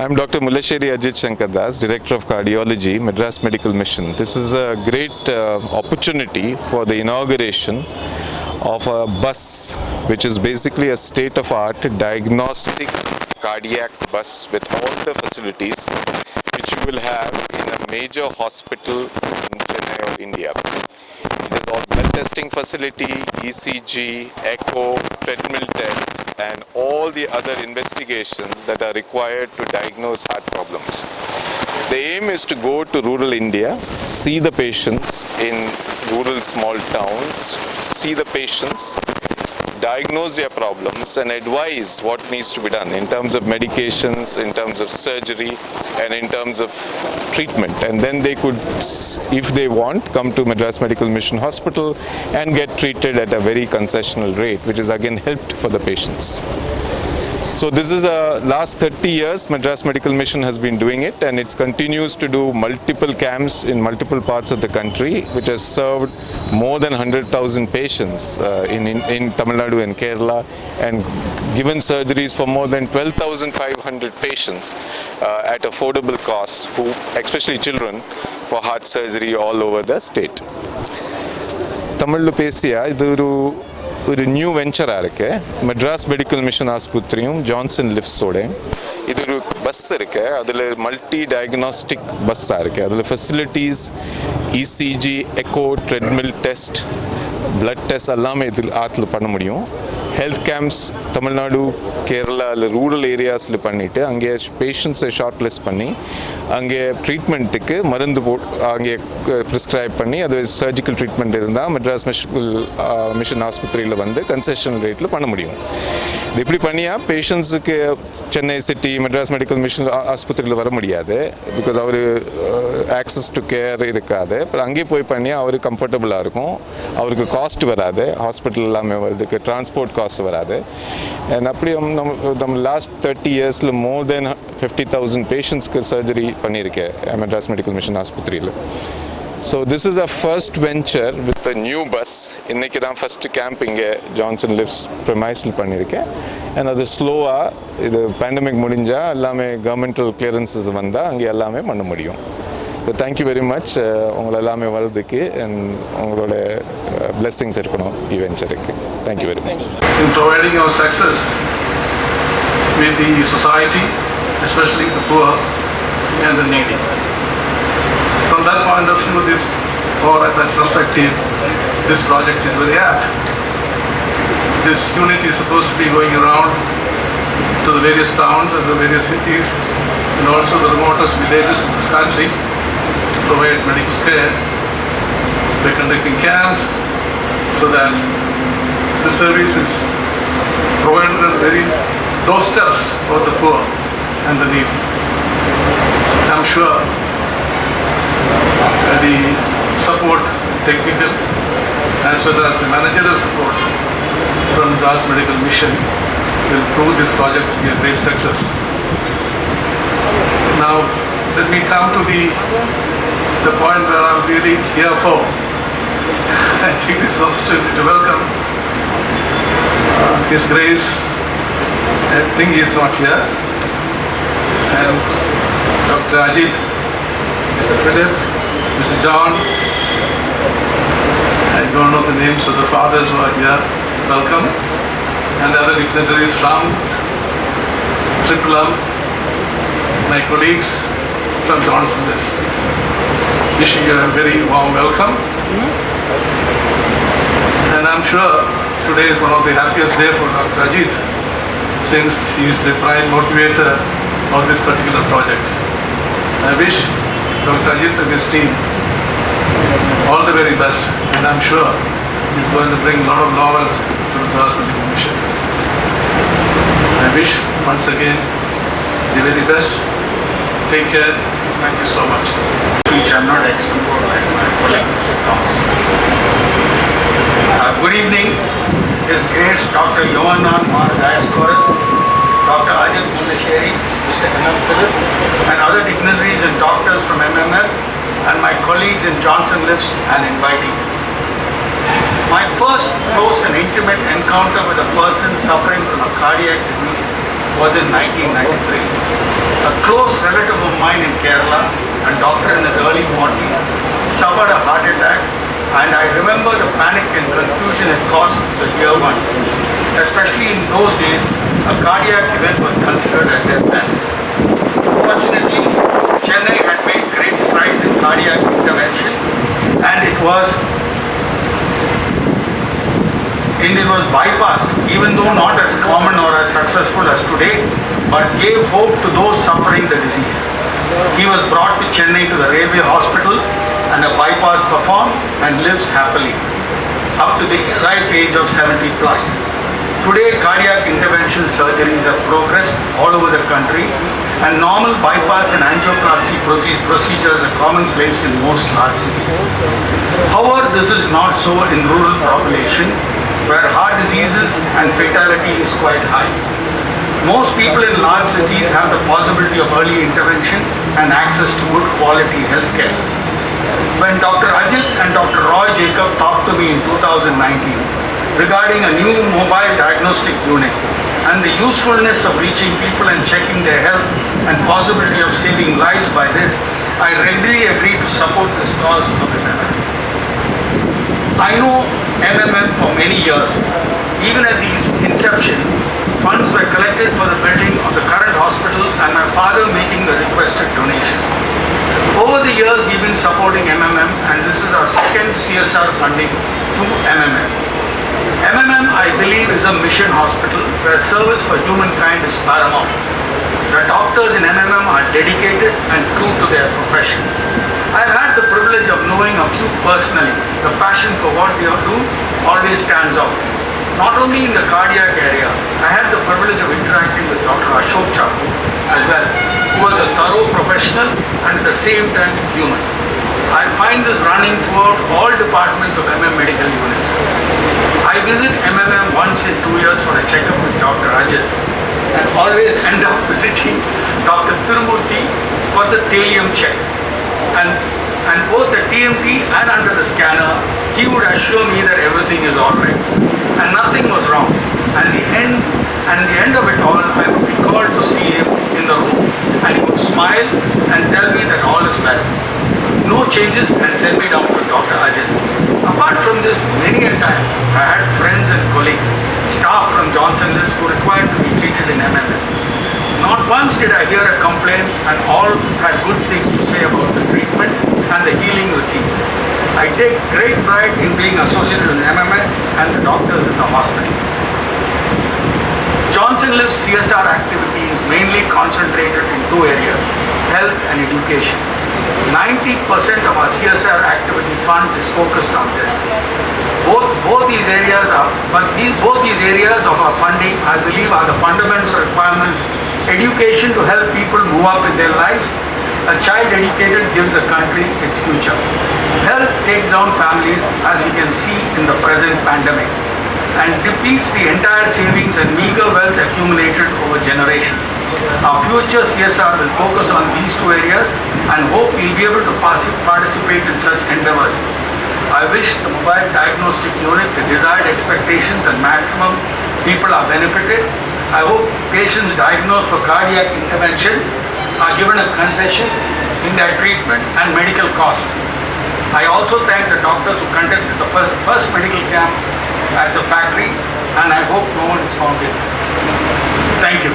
I'm Dr. Mulesheri Ajit Shankar Das, Director of Cardiology, Madras Medical Mission. This is a great opportunity for the inauguration of a bus, which is basically a state-of-art diagnostic cardiac bus with all the facilities which you will have in a major hospital in Chennai or India. It is all blood testing facility, ECG, echo, treadmill test, and all the other investigations that are required to diagnose heart problems. The aim is to go to rural India, see the patients in rural small towns, see the patients, diagnose their problems and advise what needs to be done in terms of medications, in terms of surgery and in terms of treatment. And then they could, if they want, come to Madras Medical Mission Hospital and get treated at a very concessional rate, which is again helped for the patients. So this is last 30 years Madras Medical Mission has been doing it, and it continues to do multiple camps in multiple parts of the country, which has served more than 100,000 patients in Tamil Nadu and Kerala, and given surgeries for more than 12,500 patients at affordable costs, especially children, for heart surgery all over the state. Tamil Pesia, ஒரு new வெஞ்சராக இருக்குது. Madras medical mission ஆஸ்பத்திரியும் Johnson லிஃப்ட்ஸோட இது ஒரு bus இருக்குது. அதில் multi diagnostic பஸ்ஸாக இருக்குது. அதில் facilities ECG, echo, treadmill test, blood test எல்லாமே இதில் ஆற்றுல பண்ண முடியும். ஹெல்த் கேம்ப்ஸ் தமிழ்நாடு, கேரளாவில் ரூரல் ஏரியாஸில் பண்ணிவிட்டு அங்கே பேஷண்ட்ஸை ஷார்ட் லிஸ்ட் பண்ணி அங்கே ட்ரீட்மெண்ட்டுக்கு மருந்து அங்கே ப்ரிஸ்கிரைப் பண்ணி அது சர்ஜிக்கல் ட்ரீட்மெண்ட் இருந்தால் மெட்ராஸ் மிஷன் ஆஸ்பத்திரியில் வந்து கன்செஷன் ரேட்டில் பண்ண முடியும். இது இப்படி பண்ணியாக பேஷண்ட்ஸுக்கு Chennai city Madras medical mission ஆஸ்பத்திரியில் வர முடியாது. பிகாஸ் அவர் ஆக்சஸ் டு கேர் இருக்காது. அப்புறம் அங்கே போய் பண்ணி அவருக்கு கம்ஃபர்டபுளாக இருக்கும். அவருக்கு காஸ்ட் வராது. ஹாஸ்பிட்டல் எல்லாமே வருதுக்கு டிரான்ஸ்போர்ட் காஸ்ட் வராது. அண்ட் அப்படி நம்ம லாஸ்ட் 30 இயர்ஸில் மோர் தென் 50,000 பேஷண்ட்ஸ்க்கு சர்ஜரி பண்ணியிருக்கேன் மெட்ராஸ் மெடிக்கல் மிஷன் ஆஸ்பத்திரியில். So this is a first venture with a new bus. இன்றைக்கி தான் ஃபஸ்ட்டு கேம்ப் இங்கே ஜான்சன் லிஃப்ட்ஸ் ப்ரெமைஸில் பண்ணியிருக்கேன். அண்ட் அது ஸ்லோவாக இது பேண்டமிக் முடிஞ்சால் எல்லாமே கவர்மெண்டல் கிளியரன்சஸ் வந்தால் அங்கே எல்லாமே பண்ண முடியும். ஸோ தேங்க்யூ வெரி மச் உங்களை எல்லாமே வர்றதுக்கு அண்ட் உங்களோட பிளெஸ்ஸிங்ஸ் இருக்கணும் வெஞ்சருக்கு. Thank you very much. In providing our success with the society, especially the poor and the needy. From that point of view, or at that perspective, this project is very apt. This unit is supposed to be going around to the various towns and the various cities and also the remotest villages of this country to provide medical care by conducting camps so that the service is provided at very doorsteps for the poor and the needy. I'm sure the support, technical as well as the managerial support from Madras Medical Mission will prove this project to be a great success. Now, let me come to the point where I'm really here for. I take this opportunity to welcome His Grace. I think he is not here. And Dr. Ajit, Mr. Philip, Mr. John, I don't know the names of the fathers who are here. Welcome. And other dignitaries from Triple M, my colleagues from Johnson List. Wishing you a very warm welcome. And I'm sure today is one of the happiest days for Dr. Ajit, since he is the prime motivator of this particular project. I wish Dr. Ajit and his team all the very best, and I'm sure he's going to bring a lot of laurels to the Madras Medical Mission. I wish once again the very best. Take care. Thank you so much. Which I'm not expert like my colleague Thomas. Good evening. His Grace Dr. Yohanan R. Dioscorus, Dr. Ajit Mulesheri, Mr. M.M. Philip, and other dignitaries and doctors from MML, and my colleagues in Johnson Lifts and invitees. My first close and intimate encounter with a person suffering from a cardiac disease was in 1993. A A close relative of mine in Kerala, a doctor in his early 40s, suffered a heart attack, and I remember the panic and confusion it caused the dear ones. Especially in those days, a cardiac event was considered a death penalty. Fortunately, Chennai had made great strides in cardiac intervention, and it was bypass, even though not as common or as successful as today, but gave hope to those suffering the disease. He was brought to Chennai to the railway hospital and a bypass performed and lives happily up to the ripe age of 70 plus. Today, cardiac intervention surgeries have progressed all over the country, and normal bypass and angioplasty procedures are commonplace in most large cities. However, this is not so in rural population, where heart diseases and fatality is quite high. Most people in large cities have the possibility of early intervention and access to good quality health care. When Dr. Ajit and Dr. Roy Jacob talked to me in 2019 regarding a new mobile diagnostic unit and the usefulness of reaching people and checking their health and possibility of saving lives by this, I readily agreed to support this cause of MMM. I know MMM for many years. Even at the inception, funds were collected for the building of the current hospital and my father making the requested donation. Over the years, we've been supporting MMM, and this is our second CSR funding to MMM. MMM, I believe, is a mission hospital where service for humankind is paramount. The doctors in MMM are dedicated and true to their profession. I've had the privilege of knowing a few personally. The passion for what they do always stands out. Not only in the cardiac area, I had the privilege of interacting with Dr. Ashok Chaku as well, who was a thorough professional and at the same time human. I find this running throughout all departments of MM medical units. I visit MMM once in 2 years for a checkup with Dr. Ajit and always end up visiting Dr. Tirumurthy for the thallium check. And both the TMT and under the scanner, he would assure me that everything is all right and nothing was wrong. And the end of it all, I would be called to see him in the room, and he would smile and tell me that all is well. No changes, and send me down to Dr. Ajit. Apart from this, many a time I had friends and colleagues, staff from Johnson Lives who required to be treated in MMM. Not once did I hear a complaint, and all had good things to say about the treatment and the healing received. I take great pride in being associated with MMM and the doctors in the hospital. Johnson Lives CSR activity is mainly concentrated in two areas, health and education. 90% of our CSR activity funds is focused on this. Both these areas of our funding, I believe, are the fundamental requirements. Education to help people move up in their lives. A child educated gives a country its future. Health takes down families, as we can see in the present pandemic, and depletes the entire savings and meager wealth accumulated over generations. Our future CSR will focus on these two areas and hope we'll be able to participate in such endeavors. I wish the mobile diagnostic unit the desired expectations and maximum people are benefited. I hope patients diagnosed for cardiac intervention are given a concession in their treatment and medical cost. I also thank the doctors who conducted the first medical camp at the factory, and I hope no one is found guilty. Thank you.